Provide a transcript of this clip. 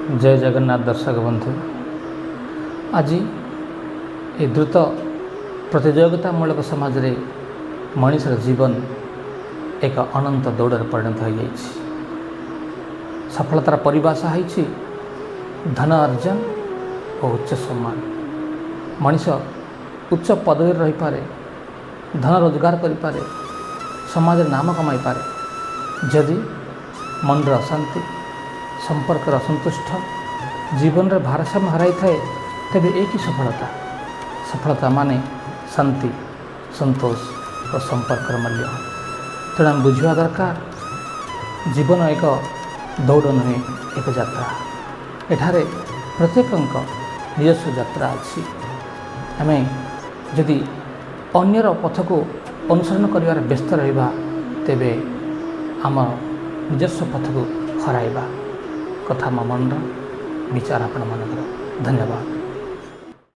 जय जगन्नाथ दर्शक बंधु। आज ये द्रुत प्रतियोगितामूलक समाज रे मनुष्यर जीवन एक अनंत दौड़ परिणत हो जाए। सफलतार परिभाषा है धन अर्जन और उच्च सम्मान। मनीष उच्च पदवी रही पारे, धन रोजगार करें, समाज नाम कमाई पारे। जदि मनर अशांति, संपर्क असंतुष्ट, जीवन रे भारसाम्य हराई थाए, तेबे एक ही सफलता। सफलता माने शांति, संतोष और संपर्क मूल्य। तेणु आम बुझा दरकार जीवन एक दौड़ नुहे, एक यात्रा। एठारे प्रत्येक निजस्व यात्रा अच्छी। आम जदि अन्यर पथ को अनुसरण कर व्यस्त रहिबा, तेबे आम निजस्व पथ को हराइबा। कथा मो मन विचार आपण मन। धन्यवाद।